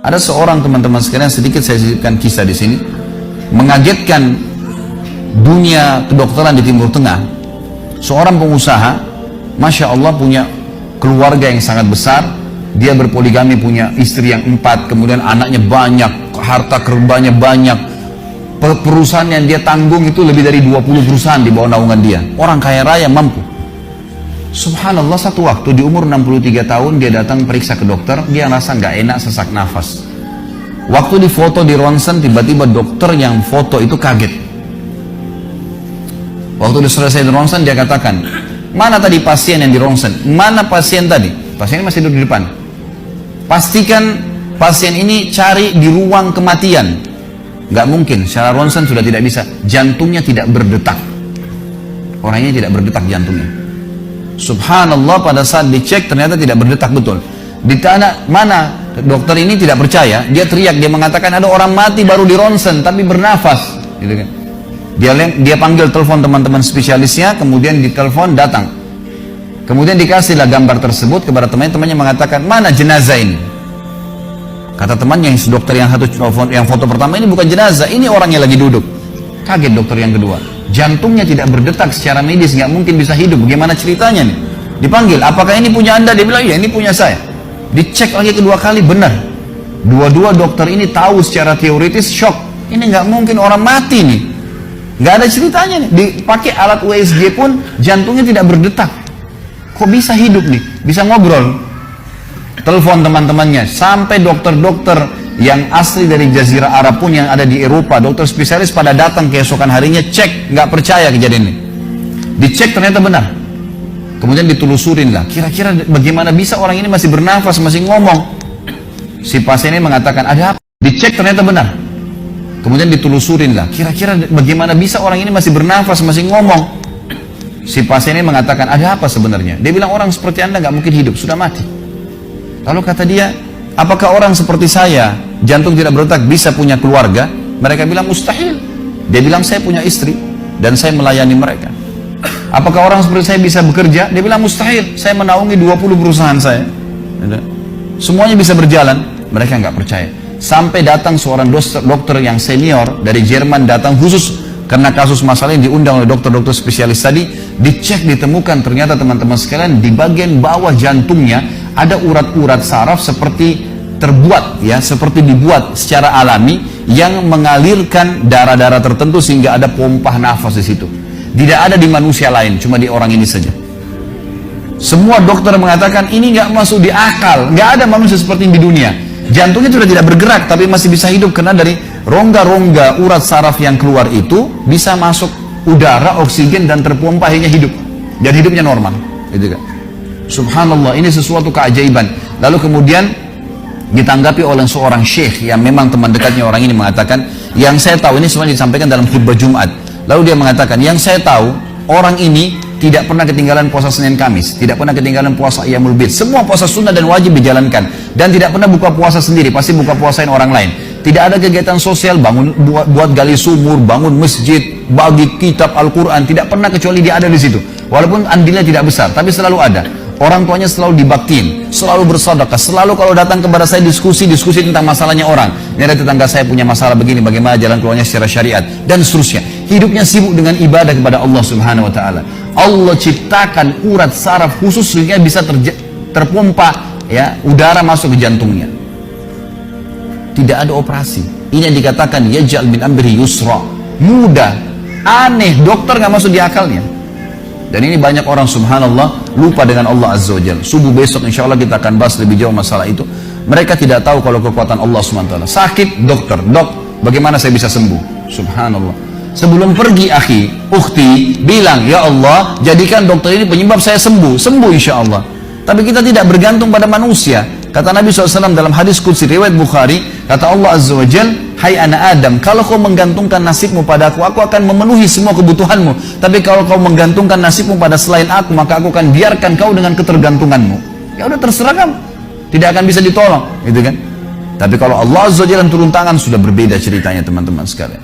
Ada seorang teman-teman sekalian, sedikit saya sisipkan kisah di sini, mengagetkan dunia kedokteran di Timur Tengah. Seorang pengusaha, Masya Allah, punya keluarga yang sangat besar. Dia berpoligami, punya istri yang 4, kemudian anaknya banyak, harta kerbanya banyak. Perusahaan yang dia tanggung itu lebih dari 20 perusahaan di bawah naungan dia. Orang kaya raya, mampu. Subhanallah, satu waktu di umur 63 tahun dia datang periksa ke dokter. Dia rasa nggak enak, sesak nafas. Waktu di foto di ronsen, tiba-tiba dokter yang foto itu kaget. Waktu selesai di ronsen, dia katakan, mana tadi pasien yang di ronsen? Mana pasien tadi? Pasien masih duduk di depan. Pastikan pasien ini cari di ruang kematian. Nggak mungkin, secara ronsen sudah tidak bisa. Jantungnya tidak berdetak. Orangnya tidak berdetak jantungnya. Subhanallah, pada saat dicek ternyata tidak berdetak betul. Ditanya mana, dokter ini tidak percaya. Dia teriak, dia mengatakan ada orang mati baru di ronsen tapi bernafas, gitu kan. Dia panggil telepon teman-teman spesialisnya, kemudian ditelepon datang. Kemudian dikasihlah gambar tersebut kepada temannya mengatakan, mana jenazah ini? Kata temannya, yang dokter yang foto pertama, ini bukan jenazah, ini orangnya lagi duduk. Kaget dokter yang kedua, jantungnya tidak berdetak secara medis, nggak mungkin bisa hidup. Bagaimana ceritanya nih? Dipanggil, apakah ini punya Anda? Dia bilang, ya ini punya saya. Dicek lagi kedua kali, benar. Dua-dua dokter ini tahu secara teoritis, shock. Ini nggak mungkin orang mati nih. Nggak ada ceritanya nih. Dipakai alat USG pun jantungnya tidak berdetak. Kok bisa hidup nih? Bisa ngobrol. Telepon teman-temannya, sampai dokter-dokter yang asli dari Jazirah Arab pun yang ada di Eropa, dokter spesialis pada datang keesokan harinya, cek, nggak percaya kejadian ini. Dicek ternyata benar. Kemudian ditelusurin lah, kira-kira bagaimana bisa orang ini masih bernafas, masih ngomong. Si pasien ini mengatakan, ada apa? Dicek ternyata benar. Kemudian ditelusurin lah, kira-kira bagaimana bisa orang ini masih bernafas, masih ngomong. Si pasien ini mengatakan, ada apa sebenarnya? Dia bilang, orang seperti Anda nggak mungkin hidup, sudah mati. Lalu kata dia, apakah orang seperti saya, jantung tidak berdetak, bisa punya keluarga? Mereka bilang mustahil. Dia bilang, saya punya istri dan saya melayani mereka. Apakah orang seperti saya bisa bekerja? Dia bilang mustahil, saya menaungi 20 perusahaan saya. Semuanya bisa berjalan. Mereka nggak percaya. Sampai datang seorang dokter yang senior dari Jerman, datang khusus karena kasus masalah ini, diundang oleh dokter-dokter spesialis tadi. Dicek, ditemukan ternyata teman-teman sekalian, di bagian bawah jantungnya ada urat-urat saraf seperti terbuat, ya, seperti dibuat secara alami yang mengalirkan darah-darah tertentu sehingga ada pompa nafas di situ. Tidak ada di manusia lain, cuma di orang ini saja. Semua dokter mengatakan ini nggak masuk di akal, nggak ada manusia seperti ini di dunia. Jantungnya sudah tidak bergerak tapi masih bisa hidup karena dari rongga-rongga urat saraf yang keluar itu bisa masuk udara, oksigen dan terpompa akhirnya hidup dan hidupnya normal, gitu kan. Subhanallah, ini sesuatu keajaiban. Lalu kemudian ditanggapi oleh seorang syekh yang memang teman dekatnya orang ini, mengatakan, yang saya tahu, ini semuanya disampaikan dalam khutbah Jumat. Lalu dia mengatakan, yang saya tahu, orang ini tidak pernah ketinggalan puasa Senin Kamis, tidak pernah ketinggalan puasa Ayyamul Bid. Semua puasa sunnah dan wajib dijalankan, dan tidak pernah buka puasa sendiri, pasti buka puasain orang lain. Tidak ada kegiatan sosial, buat gali sumur, bangun masjid, bagi kitab Al-Quran, tidak pernah kecuali dia ada di situ. Walaupun andilnya tidak besar, tapi selalu ada. Orang tuanya selalu dibaktiin, selalu bersedekah, selalu kalau datang kepada saya diskusi tentang masalahnya orang. Ini ada tetangga saya punya masalah begini, bagaimana jalan keluarnya secara syariat, dan seterusnya. Hidupnya sibuk dengan ibadah kepada Allah Subhanahu Wa Taala. Allah ciptakan urat saraf khusus sehingga bisa terpompa, ya, udara masuk ke jantungnya. Tidak ada operasi. Ini yang dikatakan yaj'al min amri yusra, mudah, aneh, dokter nggak masuk di akalnya. Dan ini banyak orang subhanallah lupa dengan Allah Azza wa Jalla. Subuh besok insya Allah kita akan bahas lebih jauh masalah itu. Mereka tidak tahu kalau kekuatan Allah SWT. Sakit, dokter, dok, bagaimana saya bisa sembuh? Subhanallah. Sebelum pergi akhi, ukhti, bilang, ya Allah, jadikan dokter ini penyebab saya sembuh. Sembuh insya Allah. Tapi kita tidak bergantung pada manusia. Kata Nabi SAW dalam hadis qudsi riwayat Bukhari, kata Allah Azza wa Jalla, hai anak Adam, kalau kau menggantungkan nasibmu padaku, aku akan memenuhi semua kebutuhanmu. Tapi kalau kau menggantungkan nasibmu pada selain aku, maka aku akan biarkan kau dengan ketergantunganmu. Ya udah, terserah kamu, tidak akan bisa ditolong, gitu kan. Tapi kalau Allah Azza wa Jalla turun tangan, sudah berbeda ceritanya teman-teman sekalian.